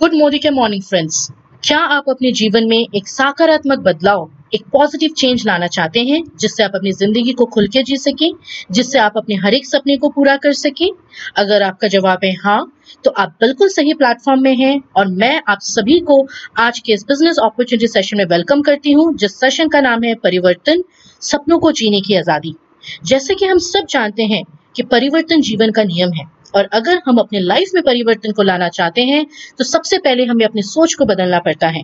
Good Modi के morning friends. क्या आप अपने जीवन में एक सकारात्मक बदलाव, एक पॉजिटिव चेंज लाना चाहते हैं जिससे आप अपनी जिंदगी को खुल के जी सकें, जिससे आप अपने हर एक सपने को पूरा कर सकें? अगर आपका जवाब है हाँ, तो आप बिल्कुल सही प्लेटफॉर्म में हैं और मैं आप सभी को आज के इस बिजनेस अपॉर्चुनिटी सेशन में वेलकम करती हूं, जिस सेशन का नाम है परिवर्तन, सपनों को जीने की आजादी। जैसे कि हम सब जानते हैं कि परिवर्तन जीवन का नियम है और अगर हम अपने लाइफ में परिवर्तन को लाना चाहते हैं तो सबसे पहले हमें अपनी सोच को बदलना पड़ता है।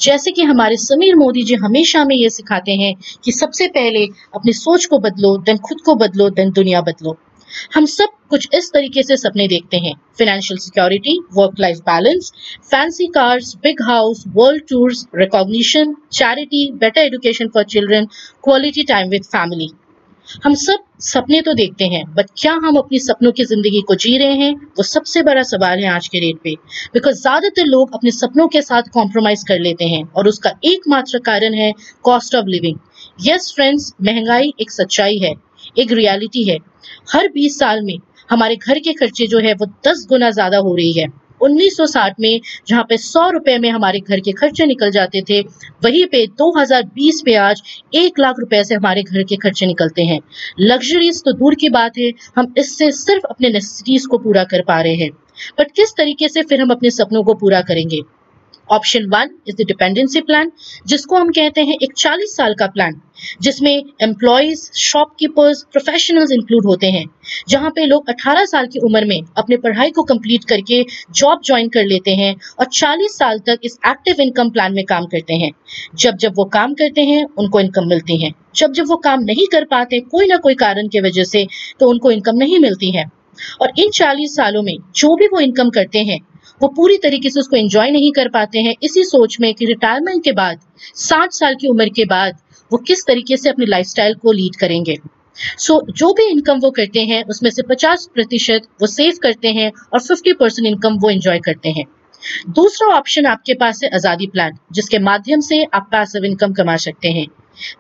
जैसे कि हमारे समीर मोदी जी हमेशा हमें ये सिखाते हैं कि सबसे पहले अपनी सोच को बदलो, देन खुद को बदलो, देन दुनिया बदलो। हम सब कुछ इस तरीके से सपने देखते हैं: financial security, work life balance, fancy cars, big house, world tours, recognition, charity, better education for children, quality time with family. हम सब सपने तो देखते हैं, बट क्या हम अपनी सपनों की जिंदगी को जी रहे हैं? वो सबसे बड़ा सवाल है आज के डेट पे। बिकॉज ज्यादातर लोग अपने सपनों के साथ कॉम्प्रोमाइज कर लेते हैं और उसका एकमात्र कारण है cost of living. Yes friends, महंगाई एक सच्चाई है, एक रियलिटी है। हर 20 साल में हमारे घर के खर्चे जो है वो 10 गुना ज्यादा हो रही है। 1960 में जहां पे 100 रुपए में हमारे घर के खर्चे निकल जाते थे, वहीं पे 2020 पे आज 1 लाख रुपए से हमारे घर के खर्चे निकलते हैं। लग्जरीज तो दूर की बात है, हम इससे सिर्फ अपने नेसेसिटीज को पूरा कर पा रहे हैं। बट किस तरीके से फिर हम अपने सपनों को पूरा करेंगे? Option 1 is the dependency plan, जिसको हम कहते हैं एक 40 साल का प्लान, जिसमें एम्प्लॉयज, शॉपकीपर्स, प्रोफेशनल्स इंक्लूड होते हैं। जहां पे लोग 18 साल की उम्र में अपने पढ़ाई को कंप्लीट करके जॉब ज्वाइन कर लेते हैं और 40 साल तक इस एक्टिव इनकम प्लान में काम करते हैं। जब जब वो काम करते हैं उनको इनकम मिलती है, जब जब वो काम नहीं कर पाते कोई ना कोई कारण की वजह से तो उनको इनकम नहीं मिलती है। और इन 40 सालों में जो भी वो इनकम करते हैं वो पूरी तरीके से उसको एंजॉय नहीं कर पाते हैं, इसी सोच में कि रिटायरमेंट के बाद, 60 साल की उम्र के बाद वो किस तरीके से अपनी लाइफस्टाइल को लीड करेंगे। जो भी इनकम वो करते हैं उसमें से 50% वो सेव करते हैं और 50% इनकम वो एंजॉय करते हैं। दूसरा ऑप्शन आपके पास है आजादी प्लान, जिसके माध्यम से आप पैसिव इनकम कमा सकते हैं।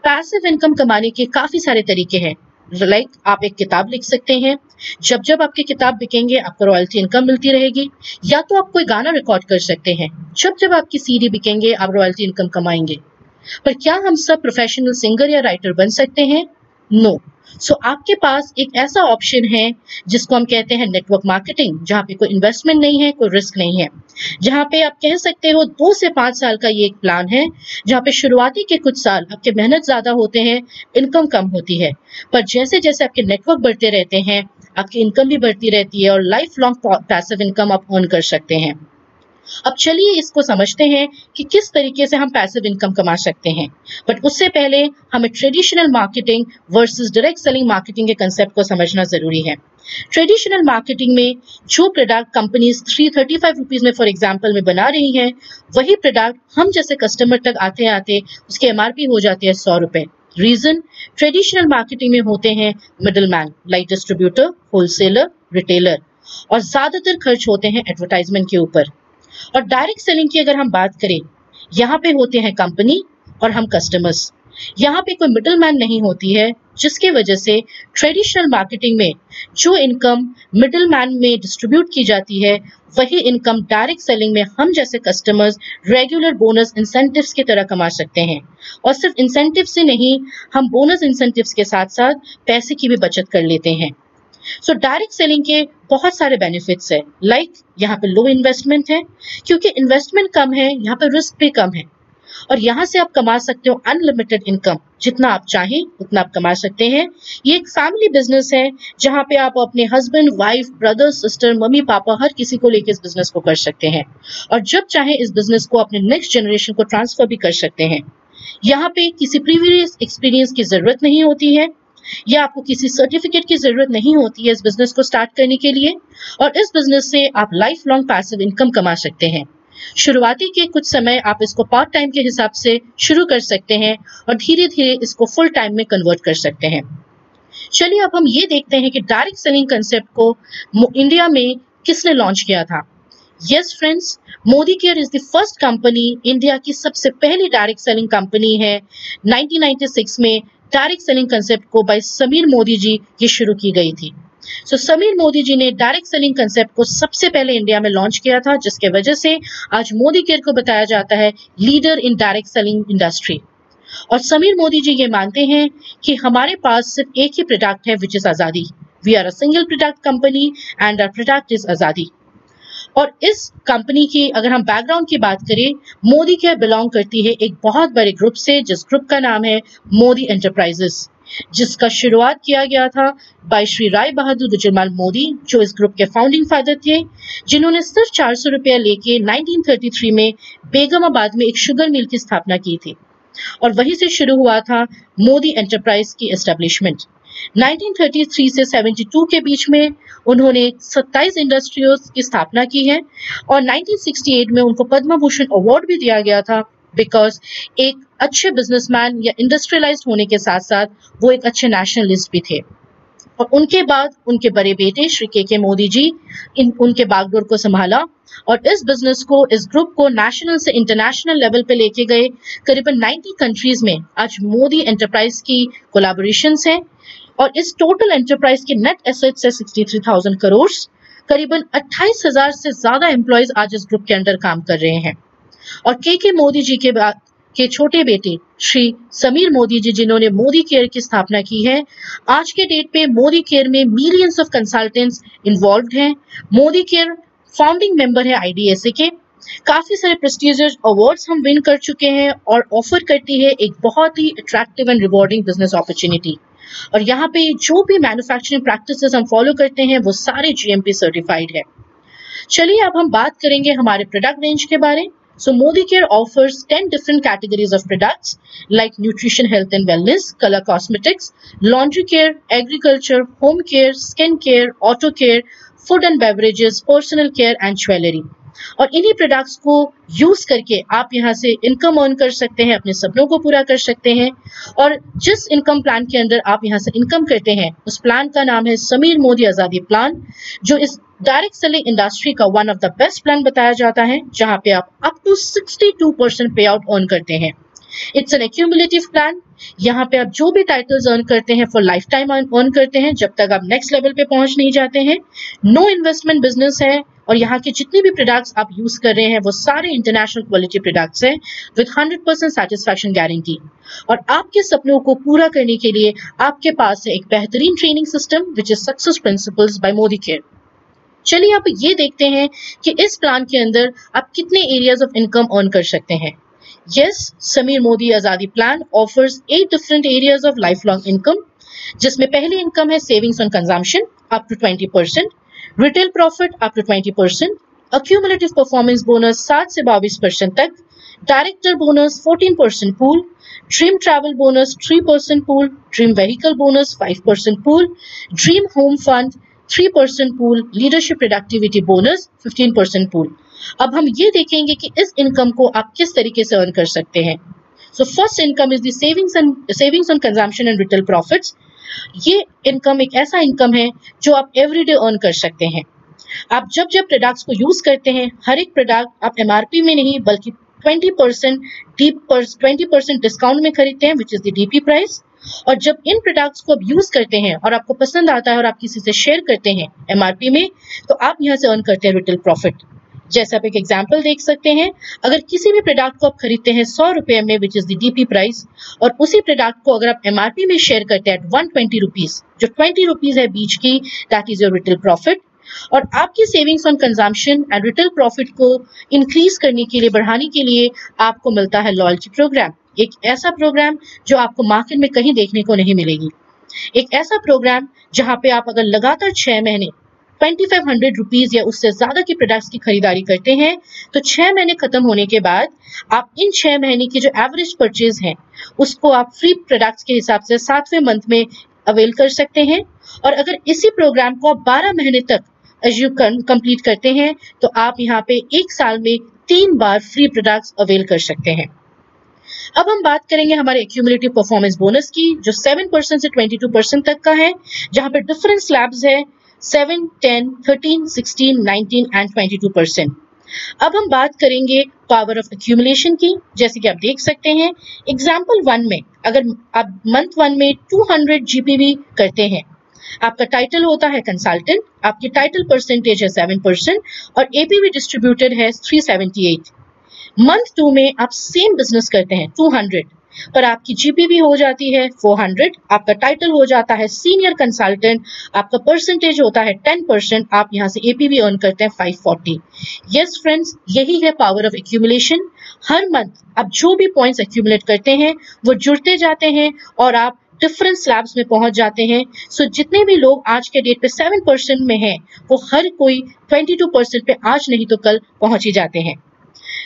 पैसिव इनकम कमाने के काफी सारे तरीके हैं। लाइक आप एक किताब लिख सकते हैं, जब जब आपकी किताब बिकेंगे आपको रॉयल्टी इनकम मिलती रहेगी। या तो आप कोई गाना रिकॉर्ड कर सकते हैं, जब जब आपकी सीडी बिकेंगे आप रॉयल्टी इनकम कमाएंगे। पर क्या हम सब प्रोफेशनल सिंगर या राइटर बन सकते हैं? नो। सो आपके पास एक ऐसा ऑप्शन है जिसको हम कहते हैं नेटवर्क मार्केटिंग, जहां पे कोई इन्वेस्टमेंट नहीं है, कोई रिस्क नहीं है। जहां पे आप कह सकते हो 2 से 5 साल का ये एक प्लान है, जहां पे शुरुआती के कुछ साल आपके मेहनत ज्यादा होते हैं, इनकम कम होती है, पर जैसे जैसे आपके नेटवर्क बढ़ते रहते हैं आपकी इनकम भी बढ़ती रहती है और लाइफ लॉन्ग पैसिव इनकम आप अर्न कर सकते हैं। अब चलिए इसको समझते हैं कि किस तरीके से हम पैसिव इनकम कमा सकते हैं। बट उससे पहले हमें traditional marketing versus direct selling marketing के कंसेप्ट को समझना जरूरी है। ट्रेडिशनल मार्केटिंग में जो प्रोडक्ट कंपनीज 335 रुपीज में फॉर एग्जांपल में बना रही हैं, वही प्रोडक्ट हम जैसे कस्टमर तक आते आते उसकी एमआरपी हो जाती है 100 रुपए। रीजन, ट्रेडिशनल मार्केटिंग में होते हैं middle man like distributor, wholesaler, retailer, और ज्यादातर खर्च होते हैं एडवर्टाइजमेंट के ऊपर। और डायरेक्ट सेलिंग की अगर हम बात करें, यहाँ पे होते हैं कंपनी और हम कस्टमर्स। यहाँ पे कोई मिडल मैन नहीं होती है, जिसके वजह से ट्रेडिशनल मार्केटिंग में जो इनकम मिडल मैन में डिस्ट्रीब्यूट की जाती है, वही इनकम डायरेक्ट सेलिंग में हम जैसे कस्टमर्स रेगुलर बोनस इंसेंटिव्स की तरह कमा सकते हैं। और सिर्फ इंसेंटिव से नहीं, हम बोनस इंसेंटिव्स के साथ साथ पैसे की भी बचत कर लेते हैं। सो डायरेक्ट सेलिंग के बहुत सारे बेनिफिट्स है। लाइक यहाँ पे लो इन्वेस्टमेंट है, क्योंकि इन्वेस्टमेंट कम है, यहाँ पे रिस्क भी कम है, और यहाँ से आप कमा सकते हो अनलिमिटेड इनकम, जितना आप चाहें उतना आप कमा सकते हैं। ये एक फैमिली बिजनेस है, जहाँ पे आप अपने husband, wife, brother, sister, mummy, पापा, हर किसी को लेकर इस बिजनेस को कर सकते हैं और जब चाहे इस बिजनेस को अपने नेक्स्ट जनरेशन को ट्रांसफर भी कर सकते हैं। यहाँ पे किसी प्रीवियस एक्सपीरियंस की जरूरत नहीं होती है या आपको किसी सर्टिफिकेट की जरूरत नहीं होती है इस बिजनेस को स्टार्ट करने के लिए, और इस बिजनेस से आप लाइफ लॉन्ग पैसिव इनकम कमा सकते हैं। शुरुआती के कुछ समय आप इसको पार्ट टाइम के हिसाब से शुरू कर सकते हैं और धीरे धीरे इसको फुल टाइम में कन्वर्ट कर सकते हैं। चलिए अब हम ये देखते हैं कि डायरेक्ट सेलिंग कंसेप्ट को इंडिया में किसने लॉन्च किया था। Yes friends, Modi care is the first company, India की सबसे पहली डायरेक्ट सेलिंग कंपनी है। 1996 में डायरेक्ट सेलिंग कंसेप्ट को बाय समीर मोदी जी ये शुरू की गई थी। सो समीर मोदी जी ने डायरेक्ट सेलिंग कंसेप्ट को सबसे पहले इंडिया में लॉन्च किया था, जिसके वजह से आज मोदी केयर को बताया जाता है leader in direct selling industry. और समीर मोदी जी ये मानते हैं कि हमारे पास सिर्फ एक ही प्रोडक्ट है, which is Azadi. We are a single product company and our product is Azadi. और इस कंपनी की अगर हम बैकग्राउंड की बात करें, मोदी केयर बिलोंग करती है एक बहुत बड़े ग्रुप से, जिस ग्रुप का नाम है मोदी एंटरप्राइजेस, जिसका शुरुआत किया गया था बाय श्री राय बहादुर गुजरलाल मोदी, जो इस ग्रुप के फाउंडिंग फादर थे, जिन्होंने सिर्फ 400 रुपया लेके 1933 में बेगमाबाद में एक शुगर मिल की स्थापना की थी। और वहीं से शुरू हुआ था मोदी एंटरप्राइज की एस्टेब्लिशमेंट। 1933 से 72 के बीच में उन्होंने 27 इंडस्ट्रीज की स्थापना की है और 1968 में उनको पद्म भूषण अवार्ड भी दिया गया था, बिकॉज एक अच्छे बिजनेसमैन या इंडस्ट्रियलाइज्ड होने के साथ साथ वो एक अच्छे नेशनलिस्ट भी थे। और उनके बाद उनके बड़े बेटे श्री के मोदी जी उनके बागडोर को संभाला और इस बिजनेस को, इस ग्रुप को नेशनल से इंटरनेशनल लेवल पे लेके गए। करीबन 90 कंट्रीज में आज मोदी एंटरप्राइज की कोलैबोरेशंस हैं और इस टोटल एंटरप्राइज के नेट एसेट्स है 63,000 करोड़। करीबन 28,000 से ज्यादा एम्प्लॉयज आज इस ग्रुप के अंडर काम कर रहे हैं। और के मोदी जी के छोटे बेटे श्री समीर मोदी जी, जिन्होंने मोदी केयर की स्थापना की है, आज के डेट पे मोदी केयर में मिलियंस ऑफ कंसल्टेंट्स इन्वॉल्व्ड हैं। मोदी केयर फाउंडिंग मेंबर है आईडीएसए के। काफी सारे प्रेस्टिजियस अवार्ड्स हम विन कर चुके हैं और ऑफर करती है एक बहुत ही attractive and rewarding business opportunity. और यहाँ पे जो भी मैन्युफैक्चरिंग प्रैक्टिसेस हम फॉलो करते हैं वो सारे जीएमपी सर्टिफाइड है। चलिए अब हम बात करेंगे हमारे प्रोडक्ट रेंज के बारे। So Modi Care offers 10 different categories of products like nutrition, health and wellness, color cosmetics, laundry care, agriculture, home care, skin care, auto care, food and beverages, personal care and jewelry. और इन्हीं products को use करके आप यहाँ से income earn कर सकते हैं, अपने सपनों को पूरा कर सकते हैं। और जिस इनकम प्लान के अंदर आप यहाँ से इनकम करते हैं, उस प्लान का नाम है समीर मोदी आजादी प्लान, जो इस डायरेक्ट सेलिंग इंडस्ट्री का one of the best plan बताया जाता है, जहां पे आप अप टू 62% पे आउट अर्न करते हैं। It's an accumulative plan. यहाँ पे आप जो भी टाइटल्स अर्न करते हैं फॉर लाइफ टाइम अर्न करते हैं, जब तक आप नेक्स्ट लेवल पे पहुंच नहीं जाते हैं। नो इन्वेस्टमेंट बिजनेस है और यहाँ के जितने भी प्रोडक्ट्स आप यूज कर रहे हैं वो सारे इंटरनेशनल क्वालिटी प्रोडक्ट्स हैं विद 100% सेटिस्फैक्शन गारंटी। और आपके सपनों को पूरा करने के लिए आपके पास है एक बेहतरीन training system which is success principles by Modicare. चलिए आप ये देखते हैं कि इस प्लान के अंदर आप कितने एरियाज ऑफ इनकम अर्न कर सकते हैं। Yes, Samir Modi Azadi plan offers 8 different areas of life long income, जिसमें पहली इनकम है savings on consumption up to 20%, retail profit up to 20%, accumulative performance bonus 7 से 22% तक, director bonus 14% pool, dream travel bonus 3% pool, dream vehicle bonus 5% pool, dream home fund 3% pool, leadership productivity bonus 15% pool. अब हम ये देखेंगे कि इस income को आप किस तरीके से अर्न कर सकते हैं। So first income is the savings on consumption and retail profits. ये इनकम एक ऐसा इनकम है जो आप एवरीडे अर्न कर सकते हैं। आप जब जब प्रोडक्ट्स को यूज करते हैं, हर एक प्रोडक्ट आप एमआरपी में नहीं बल्कि 20% डिस्काउंट में खरीदते हैं, विच इज द डीपी प्राइस। और जब इन प्रोडक्ट्स को आप यूज करते हैं और आपको पसंद आता है और आप किसी से शेयर करते हैं एमआरपी में, तो आप यहाँ से अर्न करते हैं रिटेल प्रॉफिट। जैसे आप एक एग्जांपल देख सकते हैं, अगर किसी भी प्रोडक्ट को आप खरीदते हैं 100 रुपए में, विच इज द डीपी प्राइस, और उसी प्रोडक्ट को अगर आप एमआरपी में शेयर करते हैं 120 रुपीज, जो 20 रुपीज है बीच की, that is your retail profit. और आपकी savings on consumption and retail profit को इंक्रीज करने के लिए, बढ़ाने के लिए आपको मिलता है लॉयल्टी प्रोग्राम। एक ऐसा प्रोग्राम जो आपको मार्केट में कहीं देखने को नहीं मिलेगी। एक ऐसा प्रोग्राम जहां पे आप अगर लगातार 6 महीने 2500 रुपीज या उससे ज्यादा के प्रोडक्ट्स की खरीदारी करते हैं, तो 6 महीने खत्म होने के बाद आप इन 6 महीने की जो एवरेज परचेज है उसको आप फ्री प्रोडक्ट्स के हिसाब से 7वें मंथ में अवेल कर सकते हैं। और अगर इसी प्रोग्राम को आप 12 महीने तक कंप्लीट करते हैं, तो आप यहाँ पे 1 साल में 3 बार फ्री प्रोडक्ट्स अवेल कर सकते हैं। अब हम बात करेंगे हमारे एक्यूमुलेटिव परफॉर्मेंस बोनस की, जो 7% से 22% तक का है, जहां पे डिफरेंट स्लैब्स है 7, 10, 13, 16, 19 एंड 22%। अब हम बात करेंगे पावर ऑफ एक्यूमुलेशन की। जैसे कि आप देख सकते हैं एग्जाम्पल 1 में, अगर आप मंथ 1 में 200 जीपीवी करते हैं, आपका टाइटल होता है कंसल्टेंट, आपकी टाइटल परसेंटेज है 7% और एपीवी डिस्ट्रीब्यूटेड है 378। मंथ 2 में आप सेम बिजनेस करते हैं 200, पर आपकी जीपीवी हो जाती है 400, आपका टाइटल हो जाता है सीनियर कंसल्टेंट, आपका परसेंटेज होता है 10%, आप यहां से एपीवी अर्न करते हैं 540। यस फ्रेंड्स, यही है power of accumulation. Her month आप जो भी पॉइंट्स एक्यूमुलेट करते हैं वो जुड़ते जाते हैं और आप डिफरेंट स्लैब्स में पहुंच जाते हैं। सो जितने भी लोग आज के डेट पे 7% में हैं, वो हर कोई 22% पे आज नहीं तो कल पहुंच ही जाते हैं।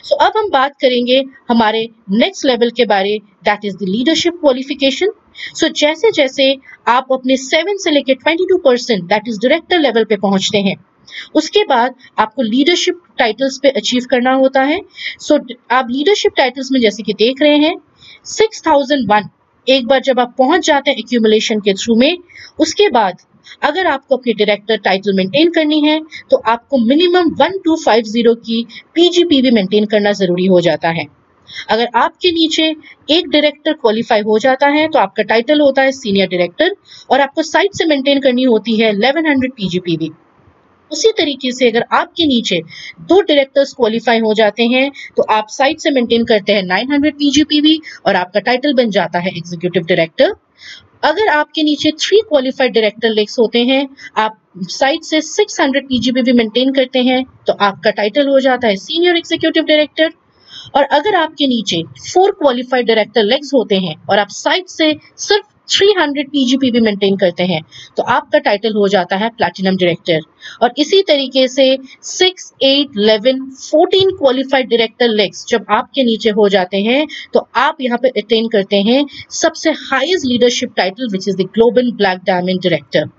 सो अब हम बात करेंगे हमारे नेक्स्ट लेवल के बारे, that is the leadership qualification. So जैसे जैसे आप अपने 7 से लेकर 22% दैट इज डायरेक्टर लेवल पे पहुंचते हैं, उसके बाद आपको लीडरशिप टाइटल्स पे अचीव करना होता है। सो आप लीडरशिप टाइटल्स में जैसे कि देख रहे हैं 6001, एक बार जब आप पहुंच जाते हैं एक्यूमुलेशन के थ्रू में, उसके बाद अगर आपको अपनी डायरेक्टर टाइटल मेंटेन करनी है तो आपको मिनिमम 1250 की पीजीपीवी मेंटेन करना जरूरी हो जाता है। अगर आपके नीचे एक डायरेक्टर क्वालिफाई हो जाता है तो आपका टाइटल होता है सीनियर डायरेक्टर और आपको साइट से मेंटेन करनी होती है 1100 पीजीपीवी। उसी तरीके से अगर आपके नीचे 2 डायरेक्टर्स क्वालिफाई हो जाते हैं तो आप साइट से मेंटेन करते हैं 900 पीजीपीवी और आपका टाइटल बन जाता है एग्जीक्यूटिव डायरेक्टर। अगर आपके नीचे 3 क्वालिफाइड डायरेक्टर लेक्स होते हैं, आप साइट से 600 पीजीपीवी मेंटेन करते हैं तो आपका टाइटल हो जाता है सीनियर एग्जीक्यूटिव डायरेक्टर। और अगर आपके नीचे 4 क्वालिफाइड डायरेक्टर लेग्स होते हैं और आप साइट से सिर्फ 300 पीजीपीवी मेंटेन करते हैं तो आपका टाइटल हो जाता है प्लैटिनम डायरेक्टर। और इसी तरीके से 6, 8, 11, 14 क्वालिफाइड डायरेक्टर लेग्स जब आपके नीचे हो जाते हैं तो आप यहाँ पे अटेन करते हैं सबसे highest leadership title which is the global black diamond director.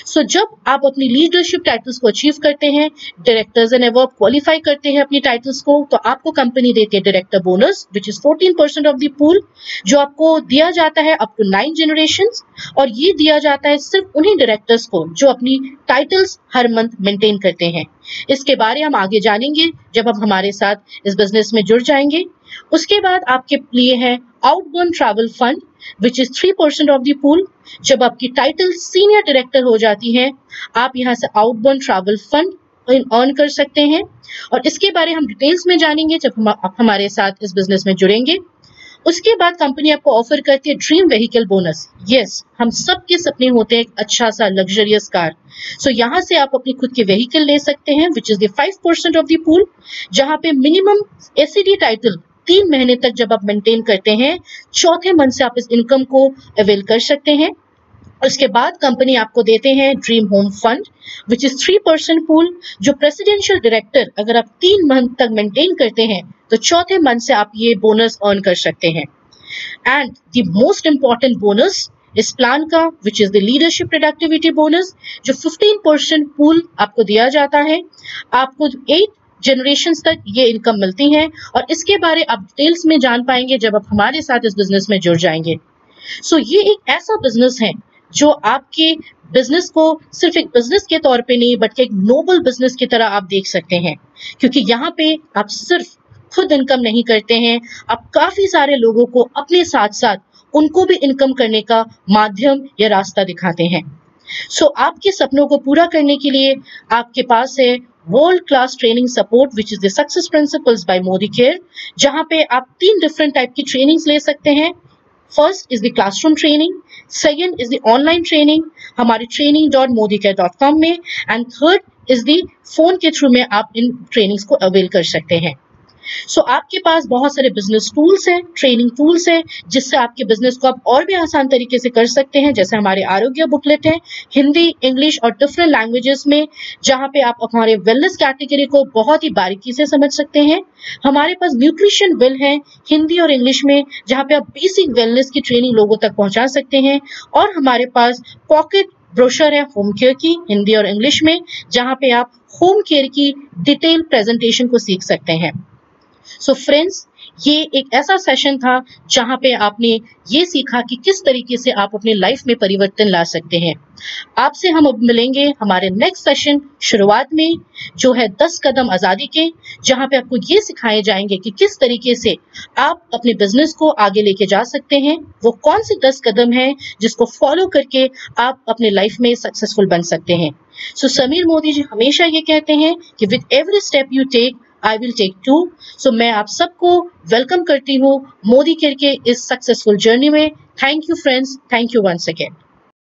So जब आप अपनी लीडरशिप टाइटल्स को अचीव करते हैं, डायरेक्टर्स एंड अबव क्वालिफाई करते हैं अपनी टाइटल्स को, तो आपको कंपनी देती है director bonus which is 14% of the pool, जो आपको दिया जाता है अप टू 9 जनरेशंस। और ये दिया जाता है सिर्फ उन्हीं डायरेक्टर्स को जो अपनी टाइटल्स हर मंथ मेंटेन करते हैं। इसके बारे हम आगे जानेंगे जब आप हमारे साथ इस बिजनेस में जुड़ जाएंगे। उसके बाद आपके लिए है outbound travel fund which is 3% of the pool. जब आपकी टाइटल सीनियर डायरेक्टर हो जाती है, आप यहाँ से आउटबोर्न ट्रैवल फंड अर्न कर सकते हैं और इसके बारे हम डिटेल्स में जानेंगे जब आप हमारे साथ इस बिजनेस में जुड़ेंगे। उसके बाद कंपनी आपको ऑफर करती है ड्रीम व्हीकल बोनस। यस, हम सबके सपने होते हैं एक अच्छा सा लग्जरियस कार। सो यहाँ से आप अपनी खुद की व्हीकल ले सकते हैं विच is the 5% of the pool, जहाँ पे मिनिमम एससीडी टाइटल 3 महीने तक जब आप मेंटेन करते हैं, चौथे मंथ से आप इस इनकम को अवेल कर सकते हैं। उसके बाद कंपनी आपको देते हैं dream home fund which is 3% pool, जो प्रेसिडेंशियल डायरेक्टर अगर आप 3 मंथ तक मेंटेन करते हैं तो चौथे मंथ से आप ये बोनस अर्न कर सकते हैं। And the most important bonus इस प्लान का विच is the leadership productivity bonus, जो 15% पूल आपको दिया जाता है। आपको 8 जनरेशंस तक ये इनकम मिलती है और इसके बारे आप डिटेल्स में जान पाएंगे जब आप हमारे साथ इस बिजनेस में जुड़ जाएंगे। सो ये एक ऐसा बिजनेस है जो आपके बिजनेस को सिर्फ एक बिजनेस के तौर पे नहीं बल्कि एक नोबल बिजनेस की तरह आप देख सकते हैं, क्योंकि यहाँ पे आप सिर्फ खुद इनकम नहीं करते हैं, आप काफी सारे लोगों को अपने साथ साथ उनको भी इनकम करने का माध्यम या रास्ता दिखाते हैं। सो आपके सपनों को पूरा करने के लिए आपके पास है world class training support which is the success principles by Modicare, जहां पे आप 3 डिफरेंट टाइप की ट्रेनिंग्स ले सकते हैं। First is the classroom training, second is the online training हमारे training.modicare.com में, and third is the phone के थ्रू में आप इन ट्रेनिंग्स को अवेल कर सकते हैं। सो आपके पास बहुत सारे बिजनेस टूल्स हैं, ट्रेनिंग टूल्स हैं, जिससे आपके बिजनेस को आप और भी आसान तरीके से कर सकते हैं। जैसे हमारे आरोग्य बुकलेट है हिंदी, इंग्लिश और डिफरेंट लैंग्वेजेस में, जहां पे आप हमारे वेलनेस कैटेगरी को बहुत ही बारीकी से समझ सकते हैं। हमारे पास न्यूट्रिशन वेल है हिंदी और इंग्लिश में, जहां पे आप बेसिक वेलनेस की ट्रेनिंग लोगों तक पहुंचा सकते हैं। और हमारे पास पॉकेट ब्रोशर है होम केयर की हिंदी और इंग्लिश में, जहां पे आप होम केयर की डिटेल प्रेजेंटेशन को सीख सकते हैं। सो फ्रेंड्स, ये एक ऐसा सेशन था जहां पे आपने ये सीखा कि किस तरीके से आप अपनी लाइफ में परिवर्तन ला सकते हैं। आपसे हम अब मिलेंगे हमारे नेक्स्ट सेशन शुरुआत में, जो है 10 कदम आजादी के, जहां पे आपको ये सिखाए जाएंगे कि किस तरीके से आप अपने बिजनेस को आगे लेके जा सकते हैं। वो कौन से 10 कदम हैं जिसको फॉलो करके आप अपने लाइफ में सक्सेसफुल बन सकते हैं। सो समीर मोदी जी हमेशा ये कहते हैं कि with every step you take I will take two. So मैं आप सबको वेलकम करती हूँ मोदी केयर के इस सक्सेसफुल जर्नी में। Thank you friends, thank you once again.